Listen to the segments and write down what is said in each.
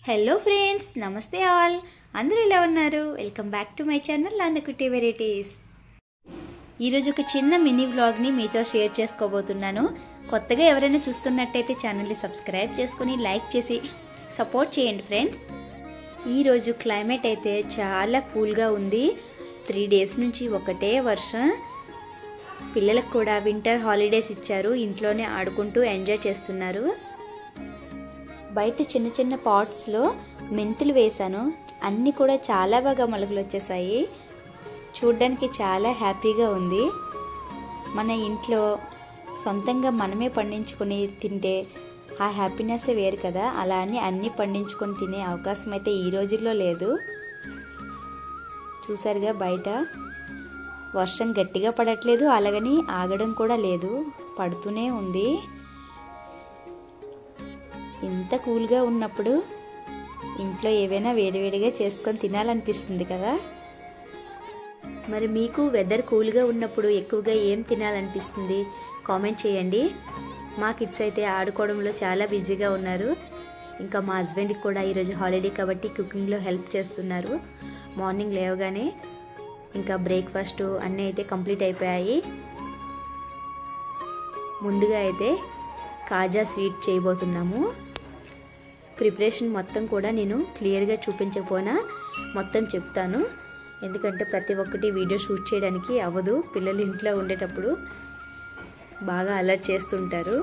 Hello friends, నమస్తే all. అందరూ ఎలా ఉన్నారు? Welcome back to my channel Nannakutti varieties. ఈరోజు ఒక చిన్న మినీ వ్లాగ్ని మీతో షేర్ చేసుకోబోతున్నాను. కొత్తగా ఎవరైనా చూస్తున్నట్టయితే ఛానల్ని సబ్స్క్రైబ్ చేసుకుని లైక్ చేసి సపోర్ట్ చేయండి ఫ్రెండ్స్. ఈరోజు క్లైమేట్ అయితే చాలా కూల్గా ఉంది. 3 days నుంచి ఒకటే వర్షం. పిల్లలకు కూడా వింటర్ హాలిడేస్ ఇచ్చారు. ఇంట్లోనే ఆడుకుంటూ ఎంజాయ్ చేస్తున్నారు. బయట చిన్న చిన్న పాట్స్లో మెంతులు వేశాను. అన్నీ కూడా చాలా బాగా మొలకలు వచ్చేసాయి. చూడ్డానికి చాలా హ్యాపీగా ఉంది. మన ఇంట్లో సొంతంగా మనమే పండించుకొని తింటే ఆ హ్యాపీనెస్ వేరు కదా. అలా అని అన్నీ పండించుకొని తినే అవకాశం అయితే ఈ రోజుల్లో లేదు. చూసారుగా, బయట వర్షం గట్టిగా పడట్లేదు, అలాగని ఆగడం కూడా లేదు, పడుతూనే ఉంది. ఇంత కూల్గా ఉన్నప్పుడు ఇంట్లో ఏవైనా వేడివేడిగా చేసుకొని తినాలనిపిస్తుంది కదా. మరి మీకు వెదర్ కూల్గా ఉన్నప్పుడు ఎక్కువగా ఏం తినాలనిపిస్తుంది కామెంట్ చేయండి. మా కిడ్స్ అయితే ఆడుకోవడంలో చాలా బిజీగా ఉన్నారు. ఇంకా మా హస్బెండ్కి కూడా ఈరోజు హాలిడే కాబట్టి కుకింగ్లో హెల్ప్ చేస్తున్నారు. మార్నింగ్ లేవగానే ఇంకా బ్రేక్ఫాస్ట్ అన్నీ అయితే కంప్లీట్ అయిపోయాయి. ముందుగా అయితే కాజా స్వీట్ చేయబోతున్నాము. ప్రిపరేషన్ మొత్తం కూడా నేను క్లియర్గా చూపించకపోయినా మొత్తం చెప్తాను. ఎందుకంటే ప్రతి ఒక్కటి వీడియో షూట్ చేయడానికి అవ్వదు. పిల్లలు ఇంట్లో ఉండేటప్పుడు బాగా అలర్ట్ చేస్తుంటారు.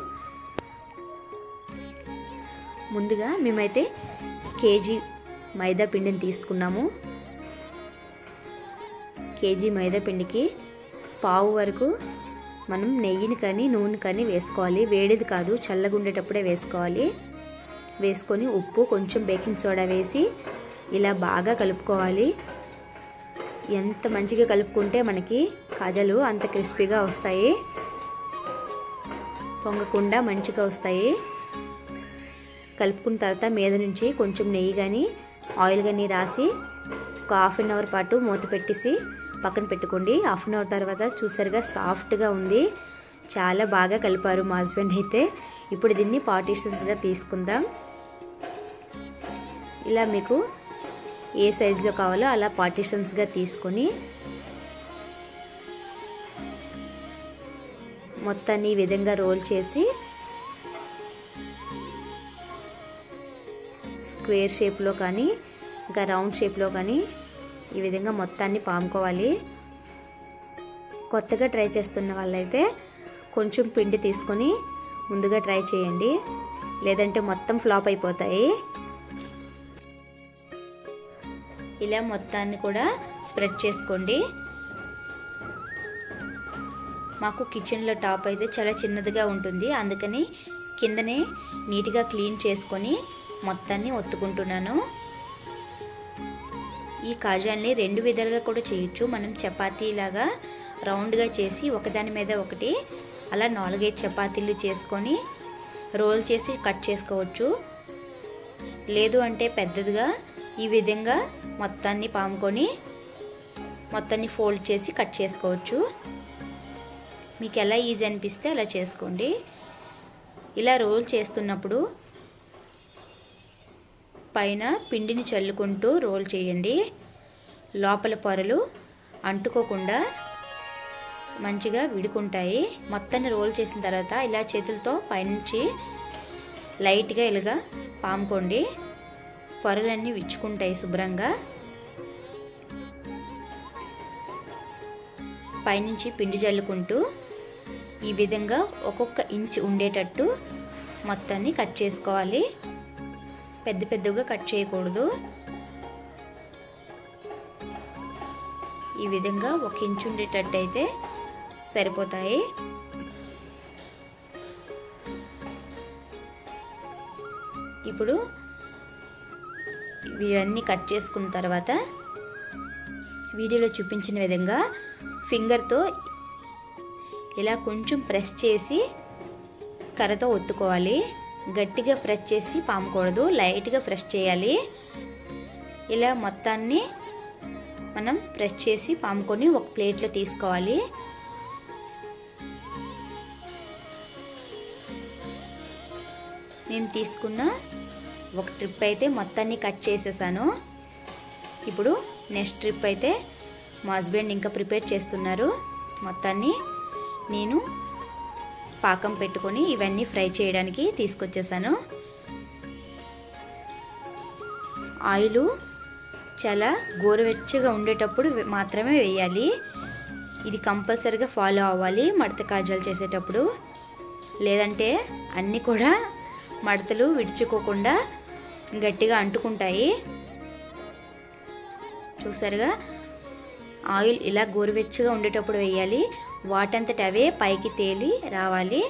ముందుగా మేమైతే కేజీ మైదా పిండిని తీసుకున్నాము. కేజీ మైదా పిండికి పావు వరకు మనం నెయ్యిని కానీ నూనె కానీ వేసుకోవాలి. వేడిది కాదు, చల్లగా ఉండేటప్పుడే వేసుకోవాలి. వేసుకొని ఉప్పు, కొంచెం బేకింగ్ సోడా వేసి ఇలా బాగా కలుపుకోవాలి. ఎంత మంచిగా కలుపుకుంటే మనకి కాజాలు అంత క్రిస్పీగా వస్తాయి, పొంగకుండా మంచిగా వస్తాయి. కలుపుకున్న తర్వాత మీద నుంచి కొంచెం నెయ్యి కానీ ఆయిల్ కానీ రాసి ఒక 1/2 hour పాటు మూత పెట్టేసి పక్కన పెట్టుకోండి. 1/2 hour తర్వాత చూసారుగా సాఫ్ట్గా ఉంది. చాలా బాగా కలిపారు మా హస్బెండ్ అయితే. ఇప్పుడు దీన్ని పార్టీషన్స్గా తీసుకుందాం. ఇలా మీకు ఏ సైజులో కావాలో అలా పార్టీషన్స్గా తీసుకొని మొత్తాన్ని ఈ విధంగా రోల్ చేసి స్క్వేర్ షేప్లో కానీ ఇంకా రౌండ్ షేప్లో కానీ ఈ విధంగా మొత్తాన్ని పాముకోవాలి. కొత్తగా ట్రై చేస్తున్న వాళ్ళైతే కొంచెం పిండి తీసుకొని ముందుగా ట్రై చేయండి, లేదంటే మొత్తం ఫ్లాప్ అయిపోతాయి. ఇలా మొత్తాన్ని కూడా స్ప్రెడ్ చేసుకోండి. మాకు కిచెన్లో టాప్ అయితే చాలా చిన్నదిగా ఉంటుంది, అందుకని కిందనే నీట్గా క్లీన్ చేసుకొని మొత్తాన్ని ఒత్తుకుంటున్నాను. ఈ కాజాల్ని 2 విధాలుగా కూడా చేయొచ్చు. మనం చపాతీ లాగా రౌండ్గా చేసి ఒకదాని మీద ఒకటి అలా 4-5 చపాతీలు చేసుకొని రోల్ చేసి కట్ చేసుకోవచ్చు. లేదు అంటే పెద్దదిగా ఈ విధంగా మొత్తాన్ని పాముకొని మొత్తాన్ని ఫోల్డ్ చేసి కట్ చేసుకోవచ్చు. మీకు ఎలా ఈజీ అనిపిస్తే అలా చేసుకోండి. ఇలా రోల్ చేస్తున్నప్పుడు పైన పిండిని చల్లుకుంటూ రోల్ చేయండి. లోపల పొరలు అంటుకోకుండా మంచిగా విడుకుంటాయి. మొత్తాన్ని రోల్ చేసిన తర్వాత ఇలా చేతులతో పైనుంచి లైట్గా ఇలాగా పాముకోండి. పొరలన్నీ విచ్చుకుంటాయి శుభ్రంగా. పైనుంచి పిండి చల్లుకుంటూ ఈ విధంగా ఒక్కొక్క ఇంచ్ ఉండేటట్టు మొత్తాన్ని కట్ చేసుకోవాలి. పెద్ద పెద్దగా కట్ చేయకూడదు. ఈ విధంగా 1 ఇంచ్ ఉండేటట్టు అయితే సరిపోతాయి. ఇప్పుడు ఇవన్నీ కట్ చేసుకున్న తర్వాత వీడియోలో చూపించిన విధంగా ఫింగర్తో ఇలా కొంచెం ప్రెస్ చేసి కర్రతో ఒత్తుకోవాలి. గట్టిగా ప్రెస్ చేసి పామకూడదు, లైట్గా ప్రెస్ చేయాలి. ఇలా మొత్తాన్ని మనం ప్రెస్ చేసి పాముకొని ఒక ప్లేట్లో తీసుకోవాలి. మేము తీసుకున్న ఒక ట్రిప్ అయితే మొత్తాన్ని కట్ చేసేసాను. ఇప్పుడు నెక్స్ట్ ట్రిప్ అయితే మా హస్బెండ్ ఇంకా ప్రిపేర్ చేస్తున్నారు. మొత్తాన్ని నేను పాకం పెట్టుకొని ఇవన్నీ ఫ్రై చేయడానికి తీసుకొచ్చేసాను. ఆయిల్ చాలా గోరువెచ్చగా ఉండేటప్పుడు మాత్రమే వేయాలి. ఇది కంపల్సరీగా ఫాలో అవ్వాలి మడత కాజాలు చేసేటప్పుడు, లేదంటే అన్నీ కూడా మడతలు విడుచుకోకుండా గట్టిగా అంటుకుంటాయి. చూసారుగా, ఆయిల్ ఇలా గోరువెచ్చగా ఉండేటప్పుడు వేయాలి. వాటంతట అవే పైకి తేలి రావాలి.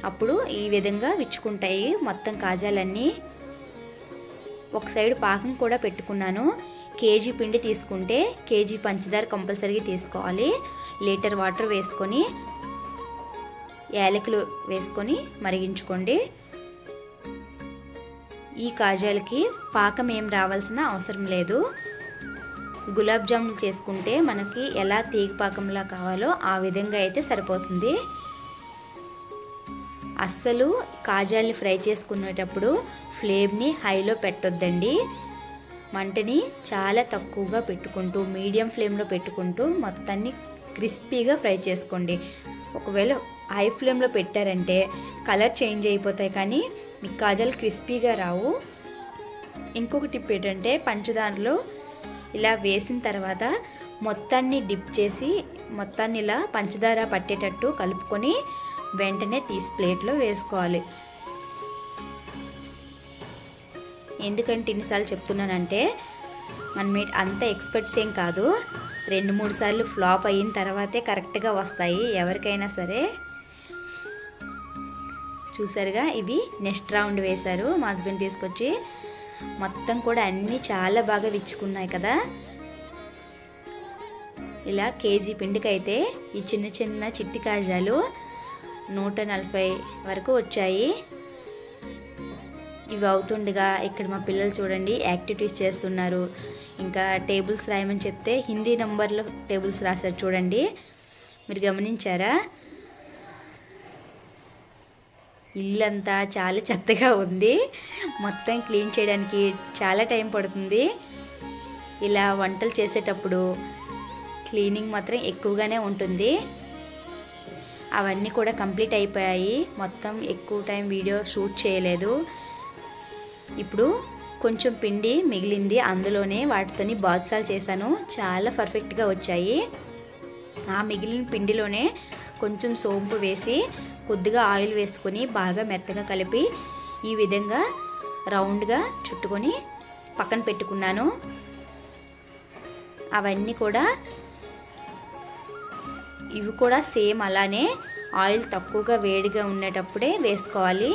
అప్పుడు ఈ విధంగా విచ్చుకుంటాయి మొత్తం కాజాలన్నీ. ఒక సైడ్ పాకం కూడా పెట్టుకున్నాను. కేజీ పిండి తీసుకుంటే కేజీ పంచదార కంపల్సరీగా తీసుకోవాలి. లీటర్ వాటర్ వేసుకొని యాలకులు వేసుకొని మరిగించుకోండి. ఈ కాజాలకి పాకం ఏం రావాల్సిన అవసరం లేదు. గులాబ్ జాములు చేసుకుంటే మనకి ఎలా తీగ పాకంలా కావాలో ఆ విధంగా అయితే సరిపోతుంది. అస్సలు కాజాల్ని ఫ్రై చేసుకునేటప్పుడు ఫ్లేమ్ని హైలో పెట్టొద్దండి. మంటని చాలా తక్కువగా పెట్టుకుంటూ మీడియం ఫ్లేమ్లో పెట్టుకుంటూ మొత్తాన్ని క్రిస్పీగా ఫ్రై చేసుకోండి. ఒకవేళ హై ఫ్లేమ్లో పెట్టారంటే కలర్ చేంజ్ అయిపోతాయి, కానీ మీకు కాజాలు క్రిస్పీగా రావు. ఇంకొక టిప్ ఏంటంటే, పంచదారలో ఇలా వేసిన తర్వాత మొత్తాన్ని డిప్ చేసి మొత్తాన్ని ఇలా పంచదార పట్టేటట్టు కలుపుకొని వెంటనే తీసి ప్లేట్లో వేసుకోవాలి. ఎందుకంటే ఇన్నిసార్లు చెప్తున్నానంటే, మనం అంత ఎక్స్పర్ట్స్ ఏం కాదు. 2-3 సార్లు ఫ్లాప్ అయిన తర్వాతే కరెక్ట్గా వస్తాయి ఎవరికైనా సరే. చూసారుగా, ఇవి నెక్స్ట్ రౌండ్ వేశారు మా హస్బెండ్ తీసుకొచ్చి. మొత్తం కూడా అన్నీ చాలా బాగా విచ్చుకున్నాయి కదా. ఇలా కేజీ పిండికి అయితే ఈ చిన్న చిన్న చిట్టి కాజాలు 140 వరకు వచ్చాయి. ఇవి అవుతుండగా ఇక్కడ మా పిల్లలు చూడండి యాక్టివిటీస్ చేస్తున్నారు. ఇంకా టేబుల్స్ రాయమని చెప్తే హిందీ నంబర్లో టేబుల్స్ రాశారు చూడండి, మీరు గమనించారా? ఇల్లంతా చాలా చెత్తగా ఉంది. మొత్తం క్లీన్ చేయడానికి చాలా టైం పడుతుంది. ఇలా వంటలు చేసేటప్పుడు క్లీనింగ్ మాత్రం ఎక్కువగానే ఉంటుంది. అవన్నీ కూడా కంప్లీట్ అయిపోయాయి. మొత్తం ఎక్కువ టైం వీడియో షూట్ చేయలేదు. ఇప్పుడు కొంచెం పిండి మిగిలింది, అందులోనే వాటితోని బాదుషాలు చేశాను. చాలా పర్ఫెక్ట్గా వచ్చాయి. ఆ మిగిలిన పిండిలోనే కొంచెం సోంపు వేసి కొద్దిగా ఆయిల్ వేసుకొని బాగా మెత్తగా కలిపి ఈ విధంగా రౌండ్గా చుట్టుకొని పక్కన పెట్టుకున్నాను. అవన్నీ కూడా ఇవి కూడా సేమ్ అలానే ఆయిల్ తక్కువగా వేడిగా ఉండేటప్పుడే వేసుకోవాలి.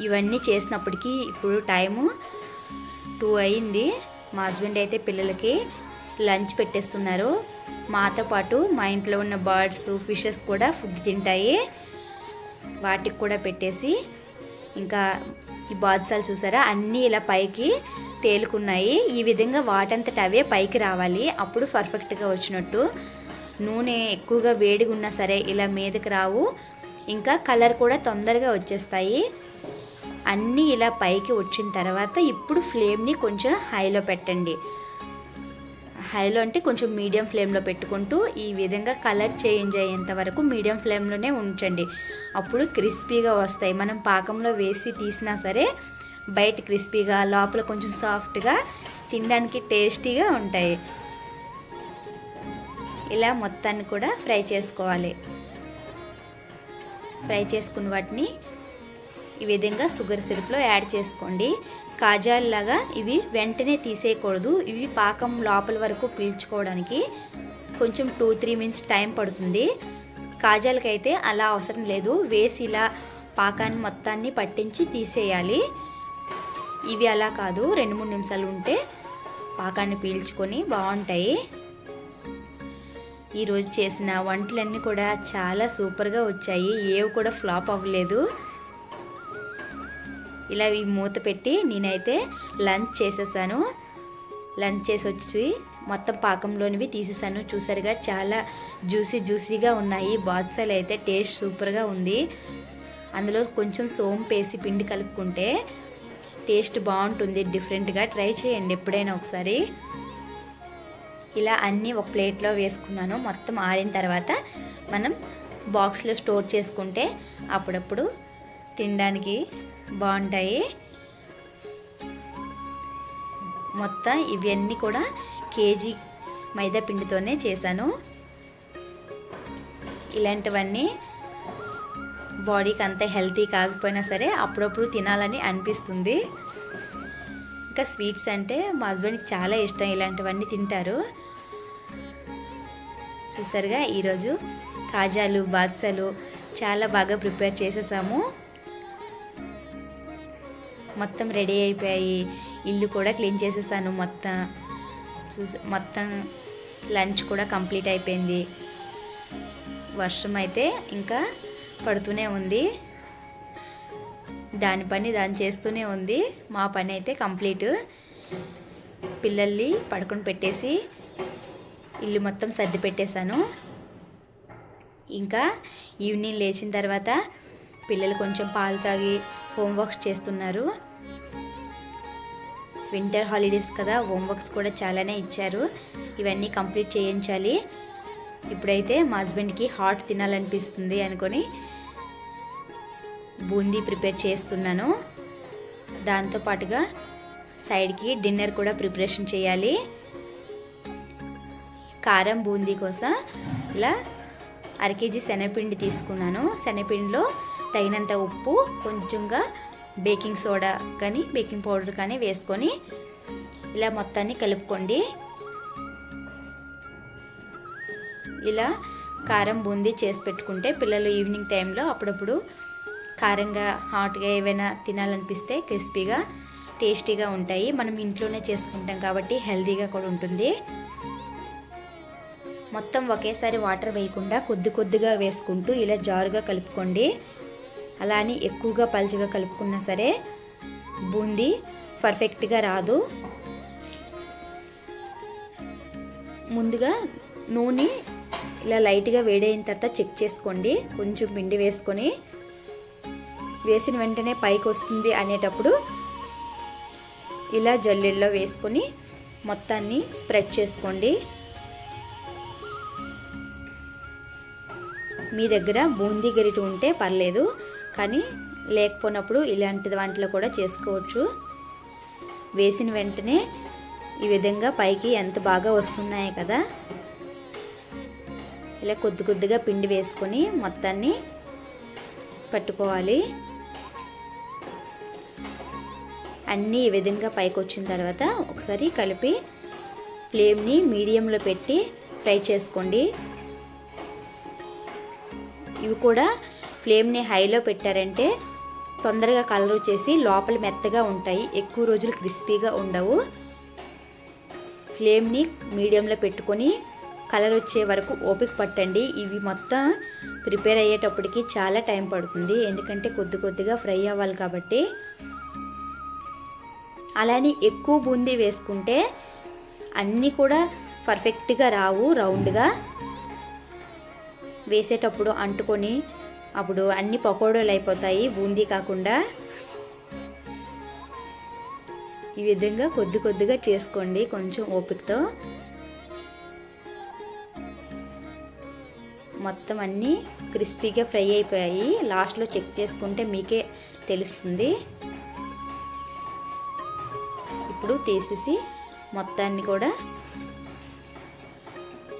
ఇవన్నీ చేసినప్పటికీ ఇప్పుడు టైము 2 అయింది. మా హస్బెండ్ అయితే పిల్లలకి లంచ్ పెట్టేస్తున్నారు. మాతో పాటు మా ఇంట్లో ఉన్న బర్డ్స్, ఫిషెస్ కూడా ఫుడ్ తింటాయి. వాటికి కూడా పెట్టేసి, ఇంకా ఈ బాదుషాలు చూసారా అన్నీ ఇలా పైకి తేలుకున్నాయి. ఈ విధంగా వాటంతట అవే పైకి రావాలి, అప్పుడు పర్ఫెక్ట్గా వచ్చినట్టు. నూనె ఎక్కువగా వేడిగా ఉన్నా సరే ఇలా మీదకి రావు. ఇంకా కలర్ కూడా తొందరగా వచ్చేస్తాయి. అన్నీ ఇలా పైకి వచ్చిన తర్వాత ఇప్పుడు ఫ్లేమ్ని కొంచెం హైలో పెట్టండి. హైలో అంటే కొంచెం మీడియం ఫ్లేమ్లో పెట్టుకుంటూ ఈ విధంగా కలర్ చేంజ్ అయ్యేంత వరకు మీడియం ఫ్లేమ్లోనే ఉంచండి. అప్పుడు క్రిస్పీగా వస్తాయి. మనం పాకంలో వేసి తీసినా సరే బయట క్రిస్పీగా, లోపల కొంచెం సాఫ్ట్గా, తినడానికి టేస్టీగా ఉంటాయి. ఇలా మొత్తాన్ని కూడా ఫ్రై చేసుకోవాలి. ఫ్రై చేసుకున్న వాటిని ఈ విధంగా షుగర్ సిరప్లో యాడ్ చేసుకోండి. కాజాల్లాగా ఇవి వెంటనే తీసేయకూడదు. ఇవి పాకం లోపల వరకు పీల్చుకోవడానికి కొంచెం 2-3 మినిట్స్ టైం పడుతుంది. కాజాలకైతే అలా అవసరం లేదు. వేసి ఇలా పాకాన్ని మొత్తాన్ని పట్టించి తీసేయాలి. ఇవి అలా కాదు, 2-3 నిమిషాలు ఉంటే పాకాన్ని పీల్చుకొని బాగుంటాయి. ఈరోజు చేసిన వంటలన్నీ కూడా చాలా సూపర్గా వచ్చాయి. ఏవి కూడా ఫ్లాప్ అవ్వలేదు. ఇలా ఈ మూత పెట్టి నేనైతే లంచ్ చేసేసాను. లంచ్ చేసి వచ్చి మొత్తం పాకంలోనివి తీసేసాను. చూసారుగా చాలా జ్యూసీగా ఉన్నాయి. బాదుషాలు అయితే టేస్ట్ సూపర్గా ఉంది. అందులో కొంచెం సోంపు వేసి పిండి కలుపుకుంటే టేస్ట్ బాగుంటుంది. డిఫరెంట్గా ట్రై చేయండి ఎప్పుడైనా ఒకసారి. ఇలా అన్నీ ఒక ప్లేట్లో వేసుకున్నాను. మొత్తం ఆరిన తర్వాత మనం బాక్స్లో స్టోర్ చేసుకుంటే అప్పుడప్పుడు తినడానికి బాగుంటాయి. మొత్తం ఇవన్నీ కూడా కేజీ మైదా పిండితోనే చేశాను. ఇలాంటివన్నీ బాడీకి అంత హెల్తీ కాకపోయినా సరే అప్పుడప్పుడు తినాలని అనిపిస్తుంది. ఇంకా స్వీట్స్ అంటే మా హస్బెండ్కి చాలా ఇష్టం, ఇలాంటివన్నీ తింటారు. చూసారుగా ఈరోజు కాజాలు బాద్సాలు చాలా బాగా ప్రిపేర్ చేసేసాము. మొత్తం రెడీ అయిపోయాయి. ఇల్లు కూడా క్లీన్ చేసేసాను. మొత్తం లంచ్ కూడా కంప్లీట్ అయిపోయింది. వర్షం అయితే ఇంకా పడుతూనే ఉంది. దాని పని దాన్ని చేస్తూనే ఉంది. మా పని అయితే కంప్లీట్. పిల్లల్ని పడుకొని పెట్టేసి ఇల్లు మొత్తం సర్ది పెట్టేశాను. ఇంకా ఈవినింగ్ లేచిన తర్వాత పిల్లలు కొంచెం పాలు తాగి హోంవర్క్స్ చేస్తున్నారు. వింటర్ హాలిడేస్ కదా, హోంవర్క్స్ కూడా చాలానే ఇచ్చారు. ఇవన్నీ కంప్లీట్ చేయించాలి. ఇప్పుడైతే మా హస్బెండ్కి హాట్ తినాలనిపిస్తుంది అనుకొని బూందీ ప్రిపేర్ చేస్తున్నాను. దాంతోపాటుగా సైడ్కి డిన్నర్ కూడా ప్రిపరేషన్ చేయాలి. కారం బూందీ కోసం ఇలా 1/2 కేజీ శనగపిండి తీసుకున్నాను. శనగపిండిలో తగినంత ఉప్పు, కొంచెంగా బేకింగ్ సోడా కానీ బేకింగ్ పౌడర్ కానీ వేసుకొని ఇలా మొత్తాన్ని కలుపుకోండి. ఇలా కారం బూందీ చేసి పెట్టుకుంటే పిల్లలు ఈవినింగ్ టైంలో అప్పుడప్పుడు కారంగా హాట్గా ఏవైనా తినాలనిపిస్తే క్రిస్పీగా టేస్టీగా ఉంటాయి. మనం ఇంట్లోనే చేసుకుంటాం కాబట్టి హెల్తీగా కూడా ఉంటుంది. మొత్తం ఒకేసారి వాటర్ వేయకుండా కొద్ది కొద్దిగా వేసుకుంటూ ఇలా జారుగా కలుపుకోండి. అలా అని ఎక్కువగా పలుచగా కలుపుకున్నా సరే బూందీ పర్ఫెక్ట్గా రాదు. ముందుగా నూనె ఇలా లైట్గా వేడైన తర్వాత చెక్ చేసుకోండి. కొంచెం పిండి వేసుకొని వేసిన వెంటనే పైకి వస్తుంది అనేటప్పుడు ఇలా జల్లెల్లో వేసుకొని మొత్తాన్ని స్ప్రెడ్ చేసుకోండి. మీ దగ్గర బూందీ గరిటె ఉంటే పర్లేదు, కానీ లేకపోయినప్పుడు ఇలాంటి దాంట్లో కూడా చేసుకోవచ్చు. వేసిన వెంటనే ఈ విధంగా పైకి ఎంత బాగా వస్తున్నాయి కదా. ఇలా కొద్ది కొద్దిగా పిండి వేసుకొని మొత్తాన్ని పట్టుకోవాలి. అన్నీ ఈ విధంగా పైకి వచ్చిన తర్వాత ఒకసారి కలిపి ఫ్లేమ్ని మీడియంలో పెట్టి ఫ్రై చేసుకోండి. ఇవి కూడా ఫ్లేమ్ని హైలో పెట్టారంటే తొందరగా కలర్ వచ్చేసి లోపల మెత్తగా ఉంటాయి, ఎక్కువ రోజులు క్రిస్పీగా ఉండవు. ఫ్లేమ్ని మీడియంలో పెట్టుకొని కలర్ వచ్చే వరకు ఓపిక పట్టండి. ఇవి మొత్తం ప్రిపేర్ అయ్యేటప్పటికి చాలా టైం పడుతుంది, ఎందుకంటే కొద్ది కొద్దిగా ఫ్రై అవ్వాలి కాబట్టి. అలానే ఎక్కువ బూందీ వేసుకుంటే అన్నీ కూడా పర్ఫెక్ట్గా రావు, రౌండ్గా వేసేటప్పుడు అంటుకొని అప్పుడు అన్ని పకోడీలు అయిపోతాయి బూందీ కాకుండా. ఈ విధంగా కొద్ది కొద్దిగా చేసుకోండి కొంచెం ఓపికతో. మొత్తం అన్నీ క్రిస్పీగా ఫ్రై అయిపోయాయి. లాస్ట్లో చెక్ చేసుకుంటే మీకే తెలుస్తుంది. ఇప్పుడు తీసేసి మొత్తాన్ని కూడా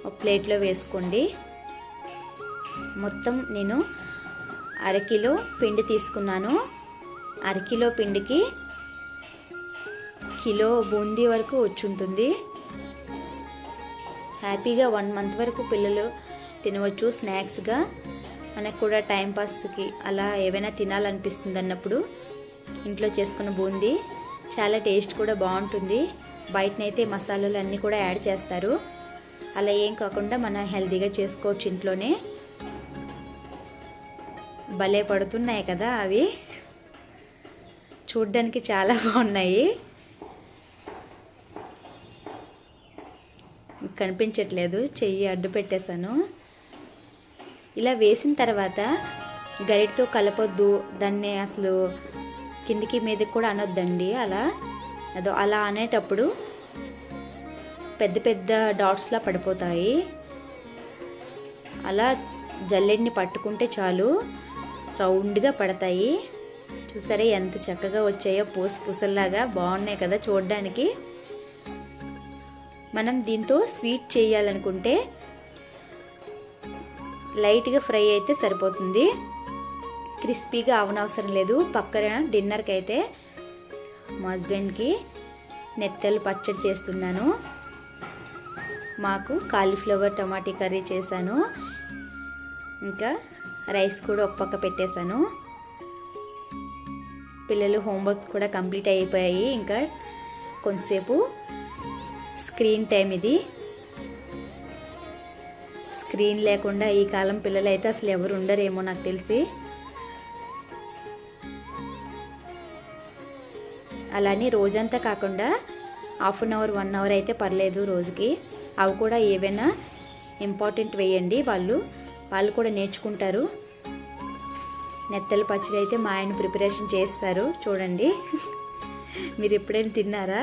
ఒక ప్లేట్లో వేసుకోండి. మొత్తం నేను 1/2 కిలో పిండి తీసుకున్నాను. 1/2 కిలో పిండికి కిలో బూందీ వరకు వచ్చి ఉంటుంది. హ్యాపీగా 1 మంత్ వరకు పిల్లలు తినవచ్చు స్నాక్స్గా. మనకు కూడా టైంపాస్కి అలా ఏవైనా తినాలనిపిస్తుంది అన్నప్పుడు ఇంట్లో చేసుకున్న బూందీ చాలా టేస్ట్ కూడా బాగుంటుంది. బయటనైతే మసాలాలు అన్నీ కూడా యాడ్ చేస్తారు, అలా ఏం కాకుండా మనం హెల్తీగా చేసుకోవచ్చు ఇంట్లోనే. భలే పడుతున్నాయి కదా, అవి చూడ్డానికి చాలా బాగున్నాయి. కనిపించట్లేదు, చెయ్యి అడ్డు పెట్టేశాను. ఇలా వేసిన తర్వాత గరిటతో కలపొద్దు, దాన్ని అసలు కిందికి మీదకి కూడా అనొద్దండి. అలా అనేటప్పుడు పెద్ద పెద్ద డాట్స్లా పడిపోతాయి. అలా జల్లెడ్ని పట్టుకుంటే చాలు రౌండ్గా పడతాయి. చూసారా ఎంత చక్కగా వచ్చాయో, పూసల్లాగా బాగున్నాయి కదా చూడడానికి. మనం దీంతో స్వీట్ చేయాలనుకుంటే లైట్గా ఫ్రై అయితే సరిపోతుంది, క్రిస్పీగా అవనవసరం లేదు. పక్కన డిన్నర్కి అయితే మా హస్బెండ్కి నెత్తలు పచ్చడి చేస్తున్నాను. మాకు కాలీఫ్లవర్ టమాటా కర్రీ చేశాను. ఇంకా రైస్ కూడా ఒక పక్క పెట్టేశాను. పిల్లలు హోంవర్క్స్ కూడా కంప్లీట్ అయిపోయాయి. ఇంకా కొంతసేపు స్క్రీన్ టైం. ఇది స్క్రీన్ లేకుండా ఈ కాలం పిల్లలు అయితే అసలు ఎవరు ఉండరేమో నాకు తెలిసి. అలానే రోజంతా కాకుండా హాఫ్ అన్ అవర్ 1 అవర్ అయితే పర్లేదు రోజుకి. అవి కూడా ఏవైనా ఇంపార్టెంట్ వేయండి, వాళ్ళు కూడా నేర్చుకుంటారు. నెత్తల పచ్చడి అయితే మా ఆయన ప్రిపరేషన్ చేస్తారు చూడండి. మీరు ఎప్పుడైనా తిన్నారా?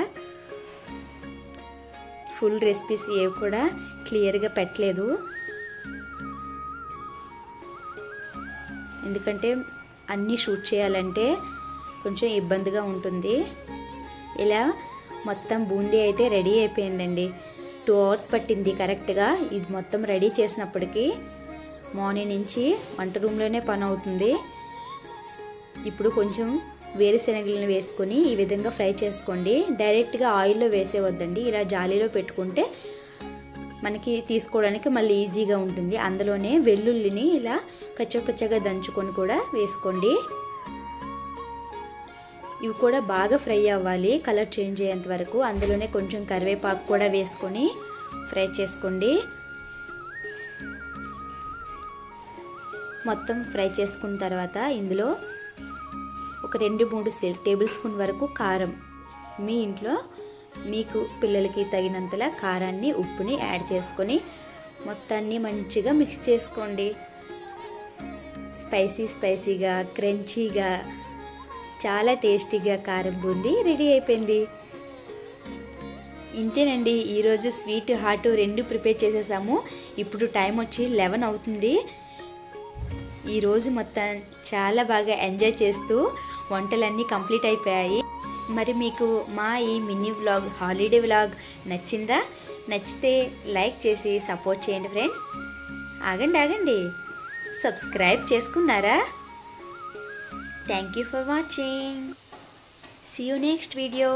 ఫుల్ రెసిపీస్ ఏవి కూడా క్లియర్గా పెట్టలేదు, ఎందుకంటే అన్నీ షూట్ చేయాలంటే కొంచెం ఇబ్బందిగా ఉంటుంది. ఇలా మొత్తం బూందీ అయితే రెడీ అయిపోయిందండి. 2 అవర్స్ పట్టింది కరెక్ట్గా. ఇది మొత్తం రెడీ చేసినప్పటికీ మార్నింగ్ నుంచి వంట రూమ్లోనే పని అవుతుంది. ఇప్పుడు కొంచెం వేరుశనగలను వేసుకొని ఈ విధంగా ఫ్రై చేసుకోండి. డైరెక్ట్గా ఆయిల్లో వేసేవద్దండి, ఇలా జాలీలో పెట్టుకుంటే మనకి తీసుకోవడానికి మళ్ళీ ఈజీగా ఉంటుంది. అందులోనే వెల్లుల్లిని ఇలా కచ్చకచ్చగా దంచుకొని కూడా వేసుకోండి. ఇవి కూడా బాగా ఫ్రై అవ్వాలి, కలర్ చేంజ్ అయ్యేంత వరకు. అందులోనే కొంచెం కరివేపాకు కూడా వేసుకొని ఫ్రై చేసుకోండి. మొత్తం ఫ్రై చేసుకున్న తర్వాత ఇందులో ఒక 2-3 టేబుల్ స్పూన్ వరకు కారం, మీ ఇంట్లో మీకు పిల్లలకి తగినంతలా కారాన్ని ఉప్పుని యాడ్ చేసుకొని మొత్తాన్ని మంచిగా మిక్స్ చేసుకోండి. స్పైసీగా క్రంచీగా చాలా టేస్టీగా కారం బూందీ రెడీ అయిపోయింది. ఇంతేనండి, ఈరోజు స్వీట్ హాట్ 2 ప్రిపేర్ చేసేసాము. ఇప్పుడు టైం వచ్చి 11 అవుతుంది. ఈరోజు మొత్తం చాలా బాగా ఎంజాయ్ చేస్తూ వంటలన్నీ కంప్లీట్ అయిపోయాయి. మరి మీకు మా ఈ మినీ వ్లాగ్, హాలిడే వ్లాగ్ నచ్చిందా? నచ్చితే లైక్ చేసి సపోర్ట్ చేయండి ఫ్రెండ్స్. ఆగండి, సబ్స్క్రైబ్ చేసుకున్నారా? Thank you for watching. See you next video.